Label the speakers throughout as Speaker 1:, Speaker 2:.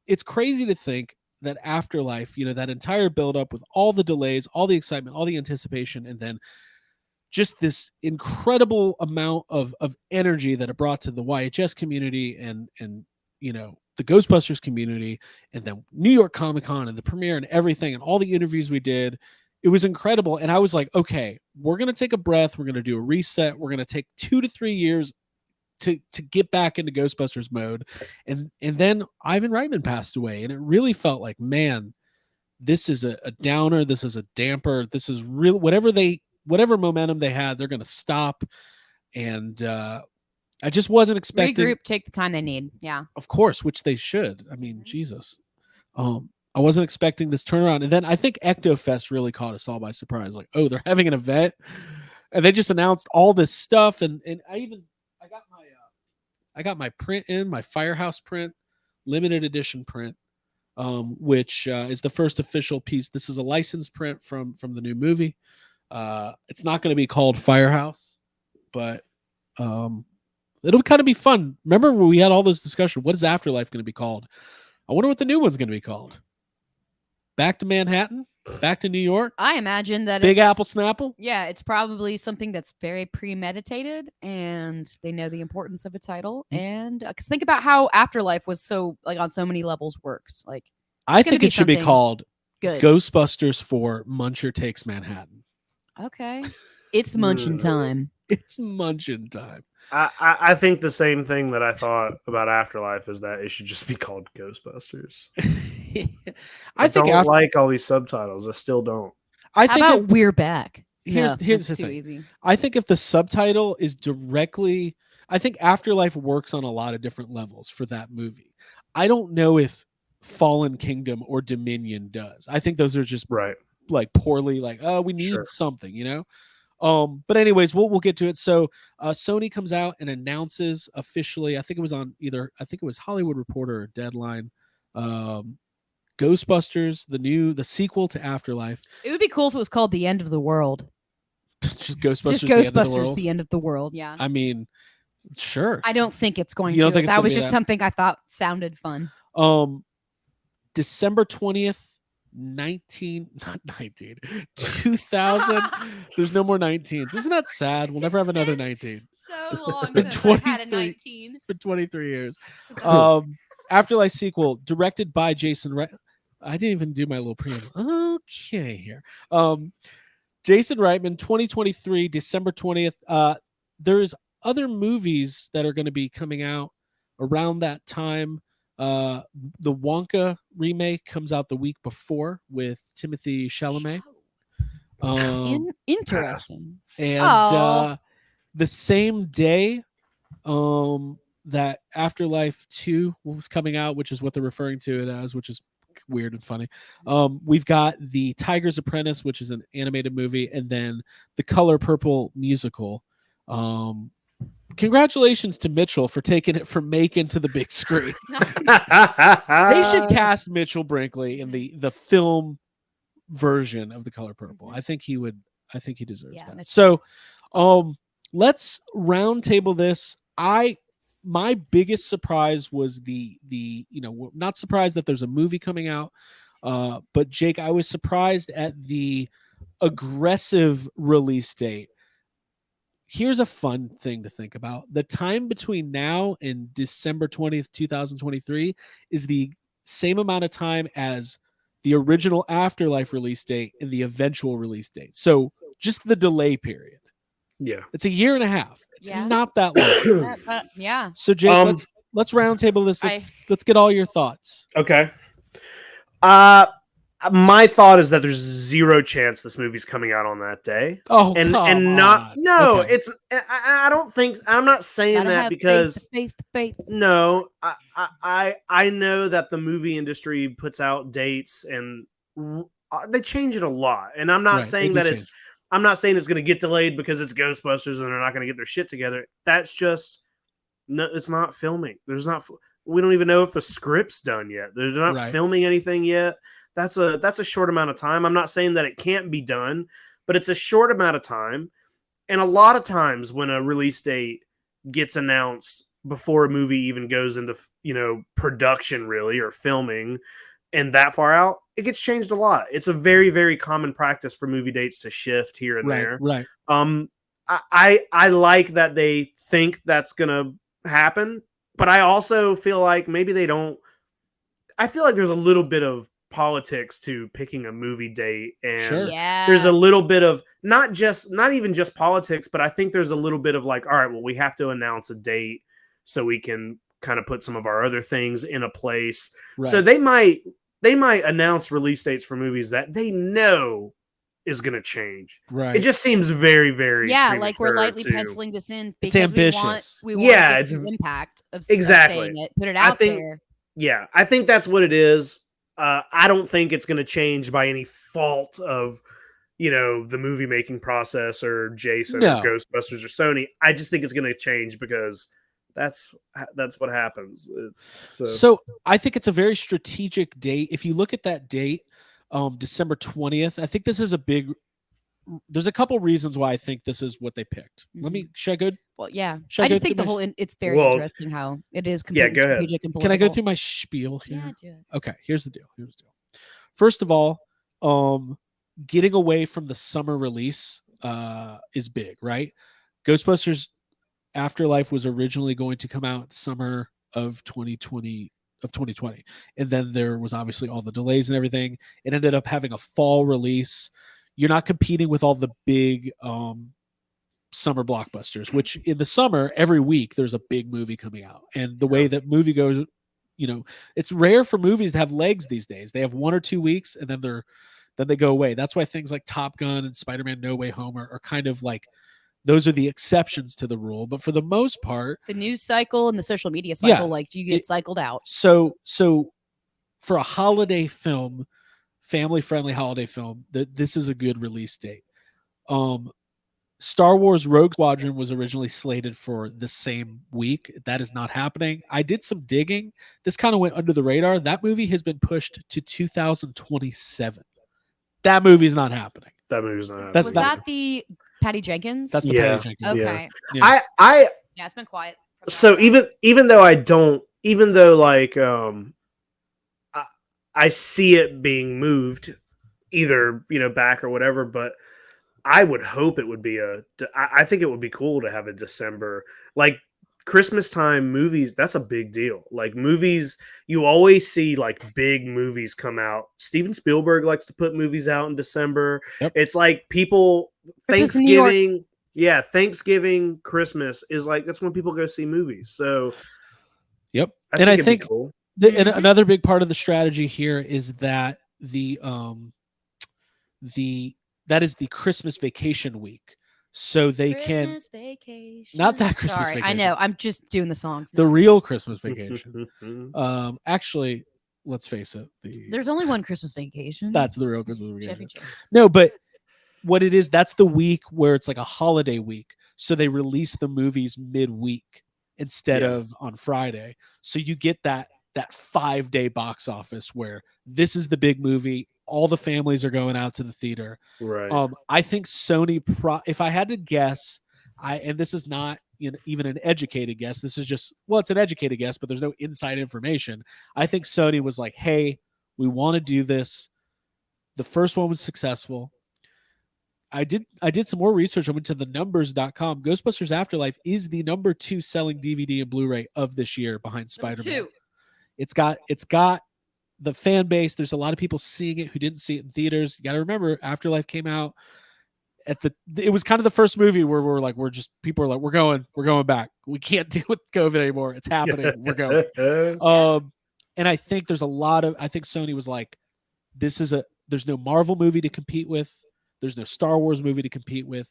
Speaker 1: it's crazy to think that Afterlife, that entire buildup with all the delays, all the excitement, all the anticipation, and then just this incredible amount of energy that it brought to the YHS community and the Ghostbusters community, and then New York Comic Con and the premiere and everything and all the interviews we did. It was incredible. And I was like, okay, we're going to take a breath. We're going to do a reset. We're going to take 2 to 3 years to get back into Ghostbusters mode. And then Ivan Reitman passed away. And it really felt like, man, this is a downer. This is a damper. This is real. Whatever momentum they had, they're going to stop. And I just wasn't expecting.
Speaker 2: Regroup, take the time they need. Yeah.
Speaker 1: Of course, which they should. I mean, Jesus. I wasn't expecting this turnaround. And then I think Ectofest really caught us all by surprise. Like, oh, they're having an event. And they just announced all this stuff. And I got my print in, my Firehouse print, limited edition print, which is the first official piece. This is a licensed print from the new movie. It's not going to be called Firehouse, but it'll kind of be fun. Remember when we had all this discussion? What is Afterlife going to be called? I wonder what the new one's going to be called. Back to Manhattan? Back to New York?
Speaker 2: I imagine that
Speaker 1: Big Apple Snapple?
Speaker 2: Yeah, it's probably something that's very premeditated, and they know the importance of a title. And because think about how Afterlife was so on so many levels works. Like,
Speaker 1: I think it should be called
Speaker 2: good.
Speaker 1: Ghostbusters 4 Muncher Takes Manhattan.
Speaker 2: Okay, it's munching time.
Speaker 1: It's munching time.
Speaker 3: I think the same thing that I thought about Afterlife is that it should just be called Ghostbusters. I don't like all these subtitles. I still don't.
Speaker 2: How about We're Back?
Speaker 1: Here's the thing.
Speaker 2: Easy.
Speaker 1: I think if the subtitle is directly, I think Afterlife works on a lot of different levels for that movie. I don't know if Fallen Kingdom or Dominion does. I think those are just like poorly, like, oh, we need something, But anyways, we'll get to it. So Sony comes out and announces officially, I think it was Hollywood Reporter or Deadline, Ghostbusters, the sequel to Afterlife.
Speaker 2: It would be cool if it was called The End of the World.
Speaker 1: Just Ghostbusters,
Speaker 2: The End of the World. Yeah.
Speaker 1: I mean, sure.
Speaker 2: I don't think it's going to. That was just something I thought sounded fun.
Speaker 1: December 20th, 2000. There's no more 19s. Isn't that sad? We'll never have another 19.
Speaker 2: So long.
Speaker 1: It's been 23. It's been 23 years. Afterlife sequel directed by Jason Reitman. I didn't even do my little preamble. Okay, here. Jason Reitman, 2023, December 20th. There's other movies that are going to be coming out around that time. The Wonka remake comes out the week before with Timothée Chalamet.
Speaker 2: Interesting.
Speaker 1: And the same day that Afterlife 2 was coming out, which is what they're referring to it as, which is weird and funny. We've got The Tiger's Apprentice, which is an animated movie, and then The Color Purple musical. Congratulations to Mitchell for taking it from Macon to the big screen. They should cast Mitchell Brinkley in the film version of The Color Purple. I think he deserves that. So let's round table this. My biggest surprise was not surprised that there's a movie coming out, but Jake, I was surprised at the aggressive release date. Here's a fun thing to think about. The time between now and December 20th, 2023 is the same amount of time as the original Afterlife release date and the eventual release date. So just the delay period.
Speaker 3: Yeah.
Speaker 1: It's a year and a half. It's not that long.
Speaker 2: Yeah.
Speaker 1: So Jake, let's roundtable this. Let's get all your thoughts.
Speaker 3: Okay. My thought is that there's zero chance this movie's coming out on that day.
Speaker 1: Oh,
Speaker 3: and not on. No, okay. It's I don't think I'm not saying that because
Speaker 2: faith.
Speaker 3: No, I know that the movie industry puts out dates and they change it a lot. And I'm not saying that I'm not saying it's going to get delayed because it's Ghostbusters and they're not going to get their shit together. That's just no, it's not filming. We don't even know if the script's done yet. They're not filming anything yet. That's a short amount of time. I'm not saying that it can't be done, but it's a short amount of time. And a lot of times when a release date gets announced before a movie even goes into, production really or filming and that far out, it gets changed a lot. It's a very, very common practice for movie dates to shift here and there.
Speaker 1: Right.
Speaker 3: I like that they think that's going to happen, but I also feel like maybe they don't. I feel like there's a little bit of politics to picking a movie date, and there's a little bit of not even just politics, but I think there's a little bit of like, all right, well, we have to announce a date so we can kind of put some of our other things in a place. Right. So they might announce release dates for movies that they know is going to change.
Speaker 1: Right.
Speaker 3: It just seems very, very
Speaker 2: like we're lightly penciling this in because
Speaker 1: it's ambitious.
Speaker 2: we want to get the impact of saying it, put it out there.
Speaker 3: Yeah, I think that's what it is. I don't think it's going to change by any fault of, the movie making process or Jason or Ghostbusters or Sony. I just think it's going to change because that's what happens.
Speaker 1: So I think it's a very strategic date. If you look at that date, December 20th, I think this is there's a couple reasons why I think this is what they picked. Should I go?
Speaker 2: Well, yeah. I just think it's very interesting how it is completely strategic and political.
Speaker 1: Can I go through my spiel here?
Speaker 2: Yeah, do it.
Speaker 1: Okay, here's the deal. First of all, getting away from the summer release is big, right? Ghostbusters Afterlife was originally going to come out summer of 2020. And then there was obviously all the delays and everything. It ended up having a fall release. You're not competing with all the big summer blockbusters, which in the summer, every week, there's a big movie coming out. And the way that movie goes, it's rare for movies to have legs these days. They have 1 or 2 weeks and then they go away. That's why things like Top Gun and Spider-Man No Way Home are kind of like, those are the exceptions to the rule. But for the most part,
Speaker 2: the news cycle and the social media cycle, you get cycled out.
Speaker 1: So for a holiday film, family-friendly holiday film, this is a good release date. Star Wars Rogue Squadron was originally slated for the same week. That is not happening. I did some digging. This kind of went under the radar. That movie has been pushed to 2027. That movie's not happening.
Speaker 3: That movie's not happening.
Speaker 2: Was that the Patty Jenkins?
Speaker 1: That's the Patty Jenkins.
Speaker 2: Okay.
Speaker 1: Yeah.
Speaker 2: It's been quiet.
Speaker 3: So even though I see it being moved either, back or whatever, but I would hope it would be I think it would be cool to have a December, like Christmas time movies. That's a big deal. Like movies, you always see like big movies come out. Steven Spielberg likes to put movies out in December. Yep. It's like people, Thanksgiving, Christmas is like, that's when people go see movies. So,
Speaker 1: yep. I think cool. And another big part of the strategy here is that that is the Christmas vacation week. So they
Speaker 2: Christmas vacation.
Speaker 1: Not that Christmas vacation.
Speaker 2: I know. I'm just doing the songs.
Speaker 1: The real Christmas vacation. Actually, let's face it.
Speaker 2: There's only one Christmas vacation.
Speaker 1: That's the real Christmas vacation. No, but what it is, that's the week where it's like a holiday week. So they release the movies midweek instead of on Friday. So you get that 5-day box office where this is the big movie. All the families are going out to the theater.
Speaker 3: Right.
Speaker 1: I think Sony, if I had to guess, and this is not even an educated guess. This is just, it's an educated guess, but there's no inside information. I think Sony was like, hey, we want to do this. The first one was successful. I did some more research. I went to thenumbers.com. Ghostbusters Afterlife is the number 2 selling DVD and Blu-ray of this year behind Spider-Man.
Speaker 2: 2.
Speaker 1: It's got the fan base. There's a lot of people seeing it who didn't see it in theaters. You got to remember, Afterlife came out it was kind of the first movie where people are like, we're going back. We can't deal with COVID anymore. It's happening. We're going. And I think I think Sony was like, there's no Marvel movie to compete with. There's no Star Wars movie to compete with.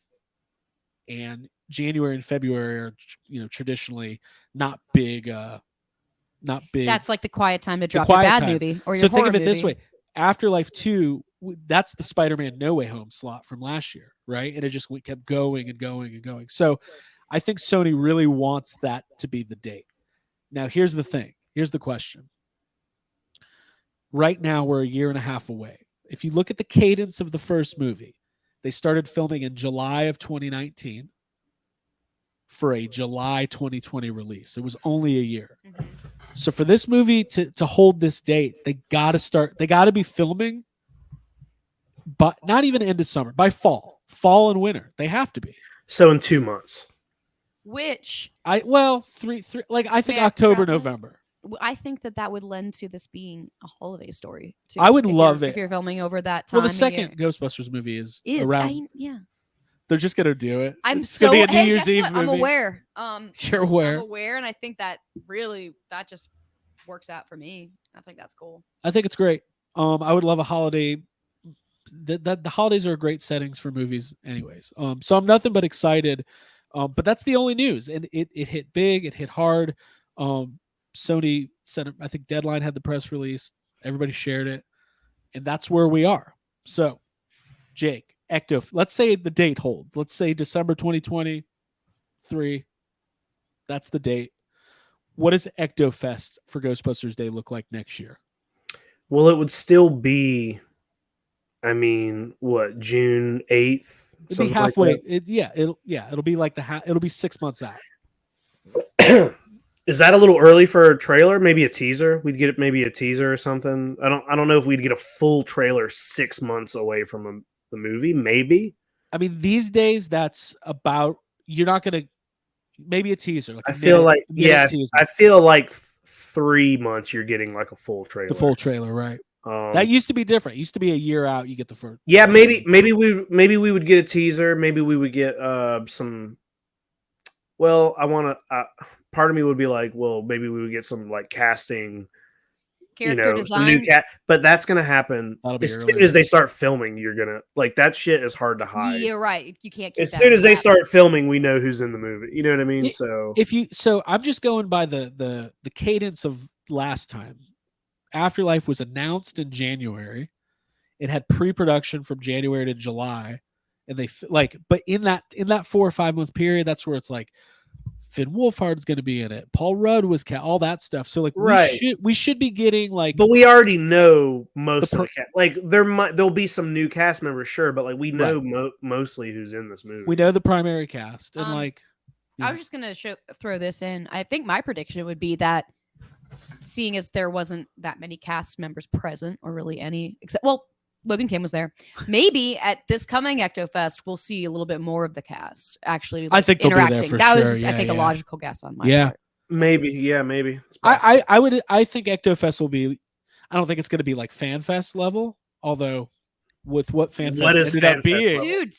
Speaker 1: And January and February are, traditionally not big.
Speaker 2: That's like the quiet time to drop your bad movie or your horror movie. So think of it this way. Afterlife 2, that's the Spider-Man No Way Home slot from last year, right? And it just kept going and going and going. So I think Sony really wants that to be the date. Now, here's the thing. Here's the question. Right now, we're a year and a half away. If you look at the cadence of the first movie, they started filming in July of 2019.
Speaker 1: for a July 2020 release. It was only a year. So for this movie to hold this date, they got to be filming, but not even end of summer, by fall and winter. They have to be.
Speaker 3: So in 2 months.
Speaker 2: Which
Speaker 1: three like I think October, November.
Speaker 2: I think that would lend to this being a holiday story too.
Speaker 1: I would love it
Speaker 2: if you're filming over that time.
Speaker 1: Well, the second Ghostbusters movie is around. They're just gonna do it. It's gonna be a New Year's Eve movie.
Speaker 2: I'm aware.
Speaker 1: You're aware.
Speaker 2: I'm aware, and I think that just works out for me. I think that's cool.
Speaker 1: I think it's great. I would love a holiday. The holidays are great settings for movies, anyways. So I'm nothing but excited. But that's the only news, and it hit big. It hit hard. Sony said, I think Deadline had the press release. Everybody shared it, and that's where we are. So, Jake, let's say the date holds. Let's say December 2023. That's the date. What does EctoFest for Ghostbusters Day look like next year?
Speaker 3: Well, it would still be, June 8th?
Speaker 1: It'd be halfway. It'll be like it'll be 6 months out.
Speaker 3: Is that a little early for a trailer? Maybe a teaser? We'd get maybe a teaser or something. I don't know if we'd get a full trailer 6 months away from the movie. Maybe. I mean,
Speaker 1: these days that's about. You're not gonna. Maybe a teaser.
Speaker 3: I feel like 3 months you're getting like a full trailer.
Speaker 1: The full trailer, right? That used to be different. It used to be a year out. You get the first.
Speaker 3: Yeah, maybe we would get a teaser. Maybe we would get some. Well, part of me would be like, well, maybe we would get some like casting,
Speaker 2: character design,
Speaker 3: new but that's gonna happen as soon as they start filming. You're gonna like that shit is hard to hide.
Speaker 2: Yeah, right. You can't. Keep
Speaker 3: as soon as they start filming, we know who's in the movie. You know what I mean?
Speaker 1: So I'm just going by the cadence of last time. Afterlife was announced in January. It had pre-production from January to July, and but in that 4 or 5 month period, that's where it's like Finn Wolfhard's going to be in it. Paul Rudd was all that stuff. So we should be getting
Speaker 3: but we already know most of the cast. Like there'll be some new cast members, sure, but like we know mostly who's in this movie.
Speaker 1: We know the primary cast, and
Speaker 2: I was just going to throw this in. I think my prediction would be that, seeing as there wasn't that many cast members present, or really any, except Logan Kim was there. Maybe at this coming EctoFest, we'll see a little bit more of the cast actually.
Speaker 1: I think interacting. They'll be there for
Speaker 2: that
Speaker 1: sure.
Speaker 2: was just, I think, a logical guess on my part.
Speaker 3: Maybe.
Speaker 1: I think EctoFest will be. I don't think it's going to be like FanFest level, although with what FanFest ended up being,
Speaker 2: dude,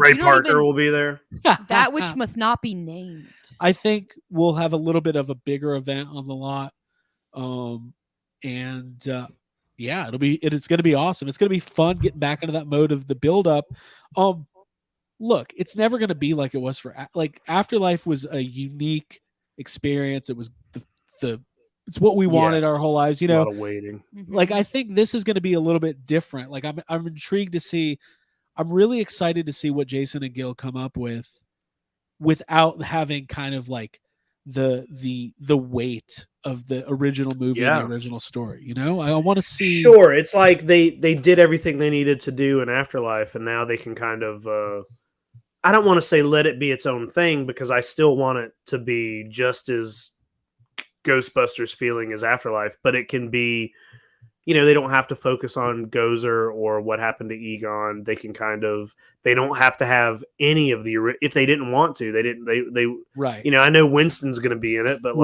Speaker 3: Ray Parker will be there.
Speaker 2: That which must not be named.
Speaker 1: I think we'll have a little bit of a bigger event on the lot. It's going to be awesome. It's going to be fun getting back into that mode of the build up. Look, it's never going to be like it was for Afterlife was a unique experience. It was it's what we wanted our whole lives,
Speaker 3: A lot of waiting.
Speaker 1: Like I think this is going to be a little bit different. Like I'm intrigued to see. I'm really excited to see what Jason and Gil come up with without having kind of like the weight of the original movie and the original story. I want to see.
Speaker 3: Sure, it's like they did everything they needed to do in Afterlife, and now they can kind of I don't want to say let it be its own thing, because I still want it to be just as Ghostbusters feeling as Afterlife, but it can be, they don't have to focus on Gozer or what happened to Egon. They can they don't have to have any of if they didn't want to, they
Speaker 1: right.
Speaker 3: I know Winston's going to be in it, but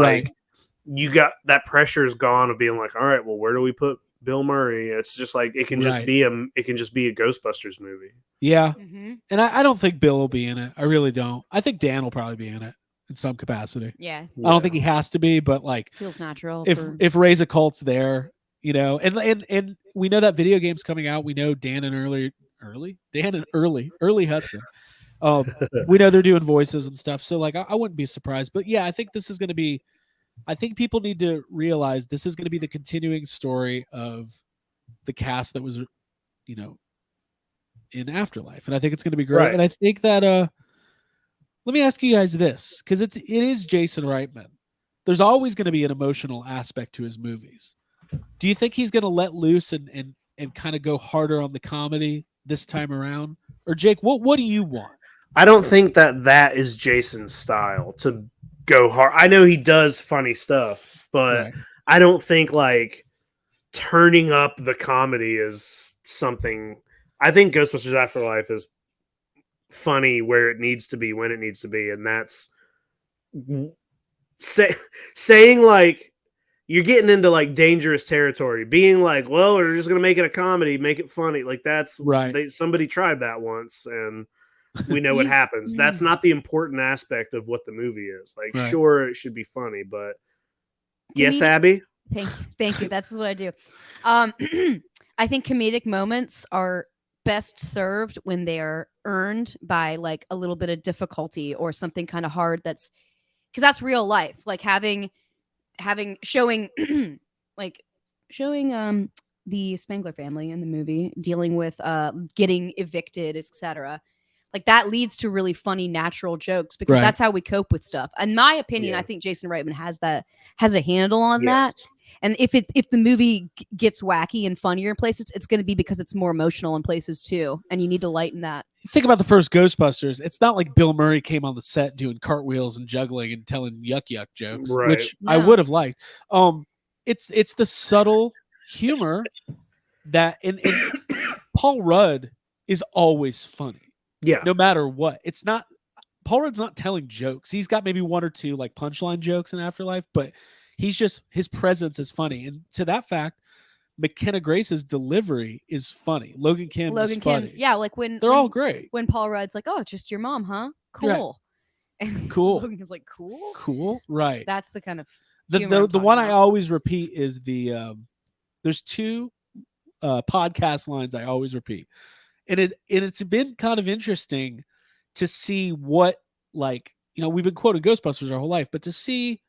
Speaker 3: you got that pressure's gone of being like, all right, well, where do we put Bill Murray? It's just like, it can just be a Ghostbusters movie.
Speaker 1: Yeah. Mm-hmm. And I don't think Bill will be in it. I really don't. I think Dan will probably be in it in some capacity.
Speaker 2: Yeah.
Speaker 1: I don't think he has to be, but
Speaker 2: feels natural.
Speaker 1: If Ray's a Cult's there, and we know that video game's coming out. We know Dan and Early Hudson. We know they're doing voices and stuff. So I wouldn't be surprised, but yeah, I think this is going to be, I think people need to realize this is going to be the continuing story of the cast that was, in Afterlife. And I think it's going to be great. Right. And I think that, let me ask you guys this, because it is Jason Reitman. There's always going to be an emotional aspect to his movies. Do you think he's going to let loose and kind of go harder on the comedy this time around? Or Jake, what do you want?
Speaker 3: I don't think that is Jason's style to go hard. I know he does funny stuff, but I don't think like turning up the comedy is something. I think Ghostbusters Afterlife is funny where it needs to be, when it needs to be, and that's saying like you're getting into like dangerous territory. Being like, well, we're just gonna make it a comedy, make it funny. Like that's
Speaker 1: right.
Speaker 3: Somebody tried that once, and we know what happens. That's not the important aspect of what the movie is. Like, sure, it should be funny, but yes, Abby.
Speaker 2: Thank you. That's what I do. I think comedic moments are best served when they are earned by like a little bit of difficulty or something kind of hard. Because that's real life. Like showing the Spangler family in the movie dealing with getting evicted, etc. Like that leads to really funny natural jokes because that's how we cope with stuff. In my opinion, I think Jason Reitman has a handle on that. And if the movie gets wacky and funnier in places, it's going to be because it's more emotional in places too, and you need to lighten that.
Speaker 1: Think about the first Ghostbusters. It's not like Bill Murray came on the set doing cartwheels and juggling and telling yuck jokes, which I would have liked. It's the subtle humor that and Paul Rudd is always funny.
Speaker 3: Yeah,
Speaker 1: no matter what. It's not Paul Rudd's not telling jokes. He's got maybe one or two like punchline jokes in Afterlife, but his presence is funny. And to that fact, McKenna Grace's delivery is funny. Logan Kim's funny.
Speaker 2: Like
Speaker 1: they're all great.
Speaker 2: When Paul Rudd's like, "Oh, it's just your mom, huh? Cool." Right. And
Speaker 1: cool.
Speaker 2: Logan's like, "Cool."
Speaker 1: Cool. Right.
Speaker 2: That's the kind of
Speaker 1: the one I always repeat is there's two podcast lines I always repeat. And it's been kind of interesting to see what, like, we've been quoting Ghostbusters our whole life, but to see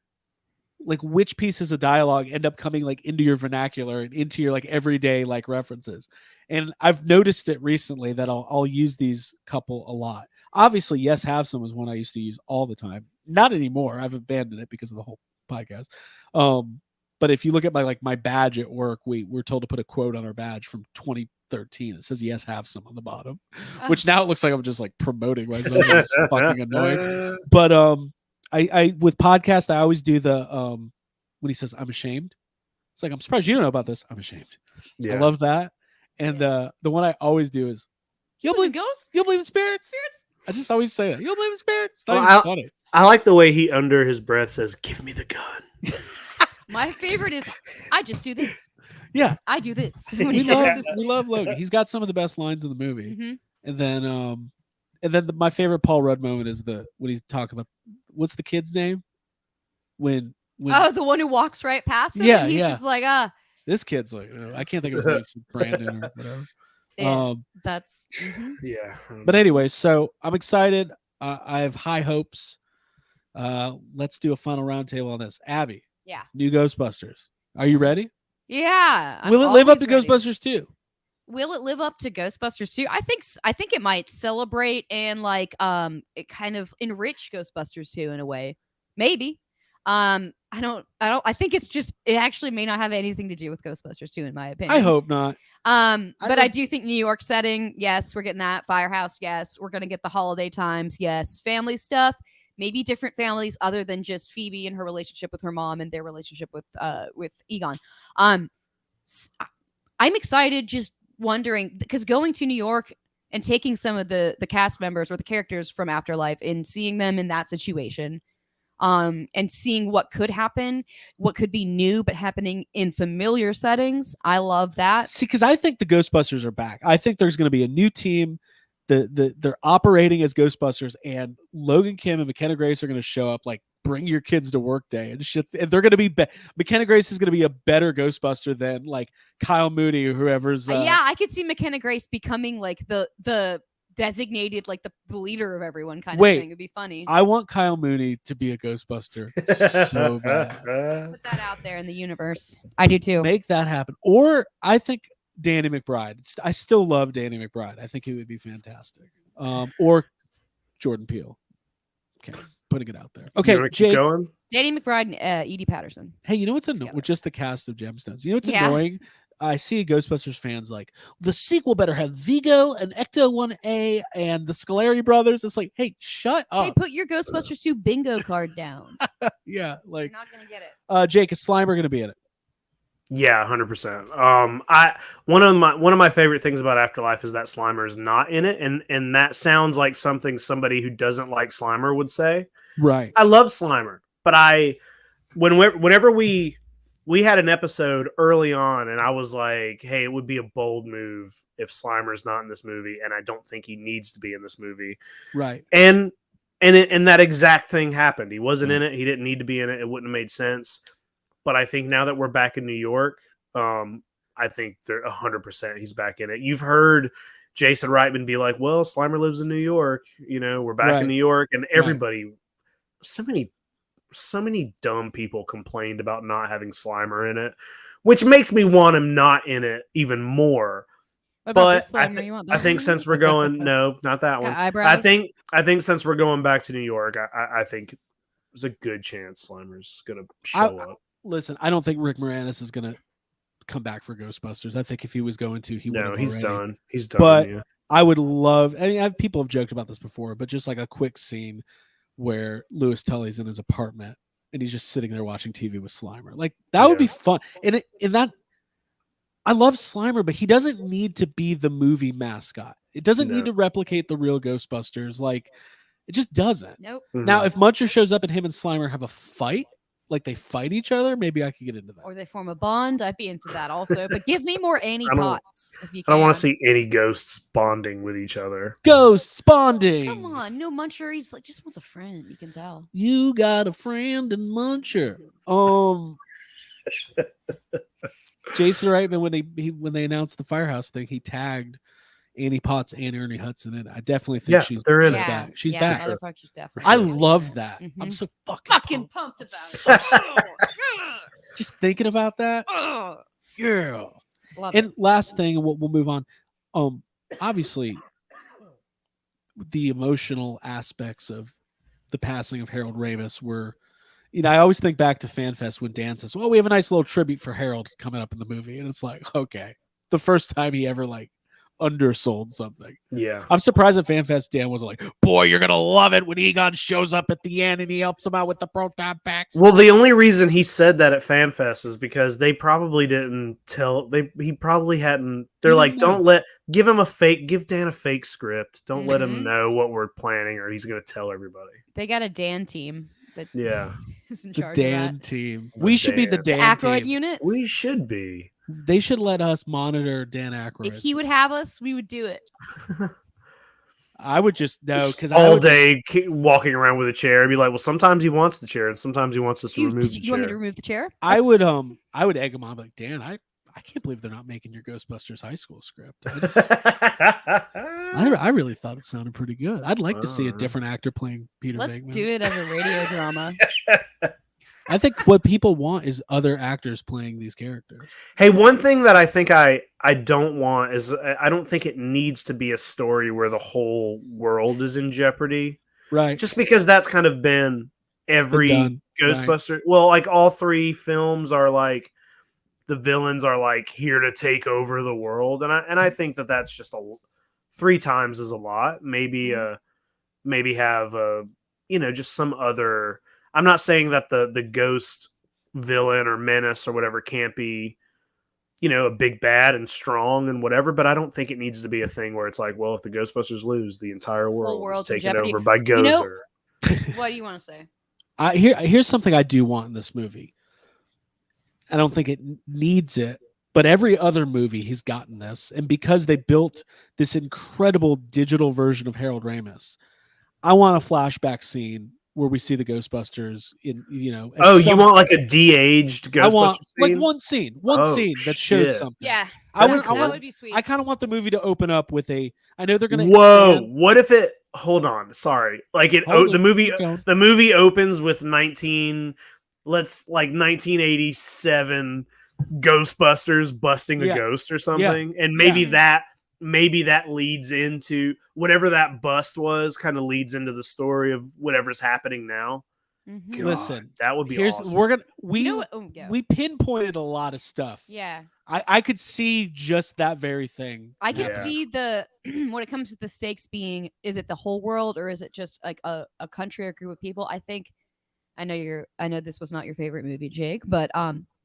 Speaker 1: like which pieces of dialogue end up coming like into your vernacular and into your like everyday like references. And I've noticed it recently that I'll use these couple a lot. Obviously, Yes Have Some is one I used to use all the time. Not anymore. I've abandoned it because of the whole podcast. But if you look at my badge at work, we're told to put a quote on our badge from 2013. It says "Yes, have some" on the bottom, which now it looks like I'm just like promoting myself. It's fucking annoying. But I with podcast, I always do the when he says "I'm ashamed." It's like, I'm surprised you don't know about this. I'm ashamed. Yeah. I love that. And the one I always do is, "You'll believe ghosts? You'll believe in spirits?" I just always say that. You'll believe in spirits. It's not even funny.
Speaker 3: I like the way he under his breath says, "Give me the gun."
Speaker 2: My favorite is, "I just do this."
Speaker 1: Yeah,
Speaker 2: I do this.
Speaker 1: We love Logan. He's got some of the best lines in the movie. Mm-hmm. And then my favorite Paul Rudd moment is when he's talking about, what's the kid's name? When
Speaker 2: the one who walks right past him.
Speaker 1: Yeah,
Speaker 2: and he's just like,
Speaker 1: this kid's like, I can't think of his name, Brandon or whatever.
Speaker 2: Yeah, that's
Speaker 3: yeah.
Speaker 1: But anyway, so I'm excited. I have high hopes. Let's do a final roundtable on this. Abby.
Speaker 2: Yeah.
Speaker 1: New Ghostbusters. Are you ready?
Speaker 2: Yeah.
Speaker 1: Will it live up to Ghostbusters 2?
Speaker 2: Will it live up to Ghostbusters 2? I think it might celebrate and like it kind of enrich Ghostbusters 2 in a way. Maybe. I think it actually may not have anything to do with Ghostbusters 2 in my opinion.
Speaker 1: I hope not.
Speaker 2: But I do think New York setting, yes, we're getting that. Firehouse, yes. We're gonna get the holiday times, yes. Family stuff, maybe different families other than just Phoebe and her relationship with her mom and their relationship with Egon. I'm excited, just wondering, because going to New York and taking some of the cast members or the characters from Afterlife and seeing them in that situation, and seeing what could happen, what could be new but happening in familiar settings. I love that.
Speaker 1: See, because I think the Ghostbusters are back. I think there's going to be a new team. They're operating as Ghostbusters, and Logan Kim and McKenna Grace are going to show up like bring your kids to work day and shit. And they're going to be McKenna Grace is going to be a better Ghostbuster than like Kyle Mooney or whoever's.
Speaker 2: Yeah, I could see McKenna Grace becoming like the designated like the leader of everyone kind of thing. It'd be funny.
Speaker 1: I want Kyle Mooney to be a Ghostbuster so bad.
Speaker 2: Put that out there in the universe. I do too.
Speaker 1: Make that happen. Or I think Danny McBride. I still love Danny McBride. I think he would be fantastic. Or Jordan Peele. Okay, putting it out there. Okay, Jake.
Speaker 2: Danny McBride and Edie Patterson.
Speaker 1: Hey, you know what's annoying with just the cast of Gemstones? You know what's annoying? I see Ghostbusters fans like, the sequel better have Vigo and Ecto-1A and the Scolari brothers. It's like, hey, shut up.
Speaker 2: Hey, put your Ghostbusters 2 bingo card down.
Speaker 1: Yeah, like,
Speaker 2: you're not gonna get it.
Speaker 1: Jake, is Slimer gonna be in it?
Speaker 3: Yeah, 100%. One of my favorite things about Afterlife is that Slimer is not in it, and that sounds like something somebody who doesn't like Slimer would say.
Speaker 1: Right.
Speaker 3: I love Slimer, but whenever we had an episode early on, and I was like, hey, it would be a bold move if Slimer's not in this movie, and I don't think he needs to be in this movie.
Speaker 1: Right.
Speaker 3: And that exact thing happened. He wasn't in it. He didn't need to be in it. It wouldn't have made sense. But I think now that we're back in New York, I think they're 100% he's back in it. You've heard Jason Reitman be like, well, Slimer lives in New York. We're back in New York. And everybody, so many dumb people complained about not having Slimer in it, which makes me want him not in it even more. But I think since we're going, no, not that one.
Speaker 2: Eyebrows?
Speaker 3: I think since we're going back to New York, I think there's a good chance Slimer's going to show up.
Speaker 1: Listen, I don't think Rick Moranis is going to come back for Ghostbusters. I think if he was going to, he would have. No,
Speaker 3: he's done. He's done.
Speaker 1: But I would love, people have joked about this before, but just like a quick scene where Louis Tully's in his apartment and he's just sitting there watching TV with Slimer. Like, that would be fun. And I love Slimer, but he doesn't need to be the movie mascot. It doesn't need to replicate the real Ghostbusters. Like, it just doesn't.
Speaker 2: Nope.
Speaker 3: Mm-hmm.
Speaker 1: Now, if Muncher shows up and him and Slimer have a fight, like they fight each other, maybe I could get into that.
Speaker 2: Or they form a bond. I'd be into that also. But give me more Annie Potts if you can.
Speaker 3: I don't want to see any ghosts bonding with each other.
Speaker 1: Ghosts bonding.
Speaker 2: Come on, no Muncher. He's like just wants a friend. You can tell.
Speaker 1: You got a friend in Muncher. Jason Reitman, when they announced the Firehouse thing, he tagged Annie Potts and Ernie Hudson in it. I definitely think she's back. She's back.
Speaker 2: Sure.
Speaker 1: I love that. Mm-hmm. I'm so fucking
Speaker 2: pumped about it.
Speaker 1: Just thinking about that. Yeah.
Speaker 2: Love
Speaker 1: and
Speaker 2: it.
Speaker 1: Last thing, we'll move on. Obviously, the emotional aspects of the passing of Harold Ramis were, I always think back to FanFest when Dan says, well, we have a nice little tribute for Harold coming up in the movie. And it's like, okay, the first time he ever undersold something.
Speaker 3: Yeah.
Speaker 1: I'm surprised at FanFest Dan wasn't like, boy, you're going to love it when Egon shows up at the end and he helps him out with the proton packs.
Speaker 3: Well, the only reason he said that at FanFest is because they probably didn't tell, he probably hadn't, they're like, give Dan a fake script. Don't let him know what we're planning or he's going to tell everybody.
Speaker 2: They got a Dan team. That is in charge
Speaker 1: the Dan
Speaker 2: of that.
Speaker 1: team. We should be the Dan
Speaker 2: Aykroyd
Speaker 1: team.
Speaker 2: unit.
Speaker 3: We should be.
Speaker 1: They should let us monitor Dan Aykroyd.
Speaker 2: If he would have us, we would do it.
Speaker 1: I would just because
Speaker 3: all day walking around with a chair and be like, well, sometimes he wants the chair and sometimes he wants us to remove the chair.
Speaker 2: You want me to remove the chair?
Speaker 1: I would egg him on like, Dan, I can't believe they're not making your Ghostbusters high school script. I really thought it sounded pretty good. I'd like to see a different actor playing Peter Venkman.
Speaker 2: Let's do it as a radio drama.
Speaker 1: I think what people want is other actors playing these characters.
Speaker 3: Hey, one thing that I think I don't want is I don't think it needs to be a story where the whole world is in jeopardy.
Speaker 1: Right.
Speaker 3: Just because that's kind of been every Ghostbuster. Right. Well, like all three films are like the villains are like here to take over the world. And I think that's just 3 times is a lot. Maybe have just some other. I'm not saying that the ghost villain or menace or whatever can't be, a big bad and strong and whatever, but I don't think it needs to be a thing where it's like, well, if the Ghostbusters lose, the entire world is taken over by Gozer.
Speaker 2: What do you want to say?
Speaker 1: Here's something I do want in this movie. I don't think it needs it, but every other movie he's gotten this, and because they built this incredible digital version of Harold Ramis, I want a flashback scene where we see the Ghostbusters in, you want
Speaker 3: like a de-aged Ghostbusters scene?
Speaker 1: Like one scene that shows something.
Speaker 2: Yeah.
Speaker 1: That
Speaker 2: would be sweet.
Speaker 1: I kind of want the movie to open up with I know they're going to
Speaker 3: what if it hold on, sorry. Like the movie opens with 1987 Ghostbusters busting a ghost or something. Yeah. And maybe that leads into whatever that bust was, kind of leads into the story of whatever's happening now. God,
Speaker 1: listen,
Speaker 3: that would be awesome.
Speaker 1: We're gonna we pinpointed a lot of stuff.
Speaker 2: Yeah.
Speaker 1: I could see just that very thing.
Speaker 2: I could see the when it comes to the stakes being, is it the whole world or is it just like a country or group of people? I think I know this was not your favorite movie, Jake, but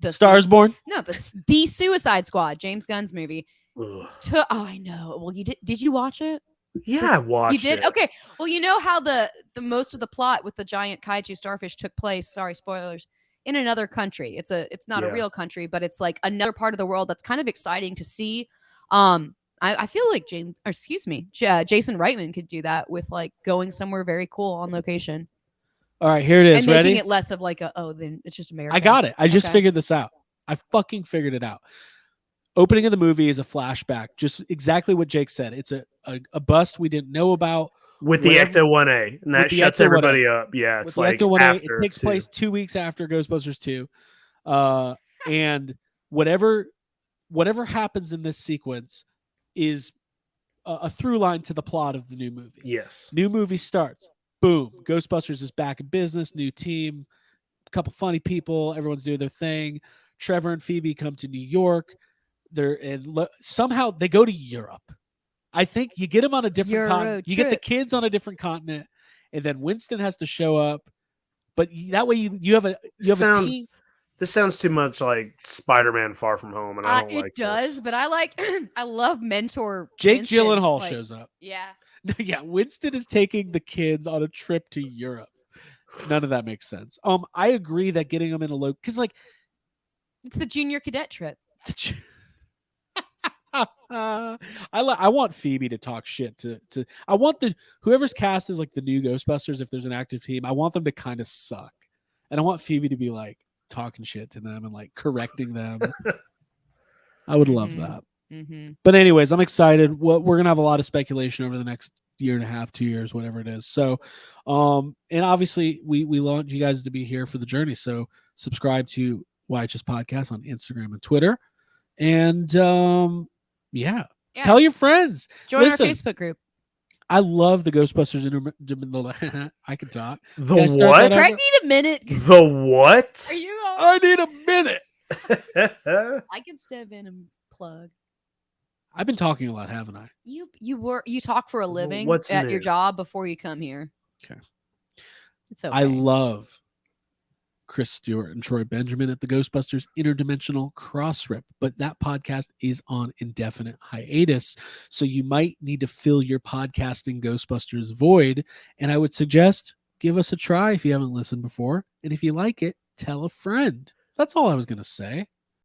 Speaker 2: the
Speaker 1: Stars Born?
Speaker 2: No, the Suicide Squad, James Gunn's movie. I know. Well, you did you watch it?
Speaker 3: Yeah, I watched
Speaker 2: it. You did?
Speaker 3: it.
Speaker 2: Okay. Well, you know how the most of the plot with the giant kaiju starfish took place, sorry, spoilers, in another country. It's not a real country, but it's like another part of the world that's kind of exciting to see. I feel like Jason Reitman could do that with like going somewhere very cool on location.
Speaker 1: All right, here it is.
Speaker 2: And making it less of like then it's just America.
Speaker 1: I got it. I just figured this out. I fucking figured it out. Opening of the movie is a flashback, just exactly what Jake said. It's a bust we didn't know about.
Speaker 3: With the Ecto-1A, and that shuts everybody up. Yeah, it's like after.
Speaker 1: It takes place 2 weeks after Ghostbusters 2. And whatever happens in this sequence is a through line to the plot of the new movie.
Speaker 3: Yes.
Speaker 1: New movie starts. Boom. Ghostbusters is back in business. New team. A couple funny people. Everyone's doing their thing. Trevor and Phoebe come to New York. Somehow they go to Europe. I think you get them on a different continent. You get the kids on a different continent, and then Winston has to show up. But that way you have a team.
Speaker 3: This sounds too much like Spider-Man: Far From Home, and I don't like it. It does,
Speaker 2: but I love mentor.
Speaker 1: Jake Gyllenhaal shows up.
Speaker 2: Yeah.
Speaker 1: Yeah, Winston is taking the kids on a trip to Europe. None of that makes sense. I agree that getting them in a because like
Speaker 2: it's the junior cadet trip.
Speaker 1: I want Phoebe to talk shit to I want whoever's cast is like the new Ghostbusters, if there's an active team, I want them to kind of suck. And I want Phoebe to be like talking shit to them and like correcting them. I would love that.
Speaker 2: Mm-hmm.
Speaker 1: But anyways, I'm excited. We're going to have a lot of speculation over the next year and a half, 2 years, whatever it is. So, and obviously we want you guys to be here for the journey. So subscribe to YHS Podcast on Instagram and Twitter. And, tell your friends.
Speaker 2: Join our Facebook group.
Speaker 1: I love the Ghostbusters I can talk.
Speaker 3: The what?
Speaker 2: I need a minute.
Speaker 3: The what?
Speaker 2: Are you
Speaker 1: I need a minute.
Speaker 2: I can step in and plug.
Speaker 1: I've been talking a lot, haven't I?
Speaker 2: You talk for a living at your job before you come here.
Speaker 1: Okay.
Speaker 2: It's okay.
Speaker 1: I love Chris Stewart and Troy Benjamin at the Ghostbusters Interdimensional Crossrip, but that podcast is on indefinite hiatus. So you might need to fill your podcasting Ghostbusters void. And I would suggest give us a try if you haven't listened before. And if you like it, tell a friend. That's all I was going to say.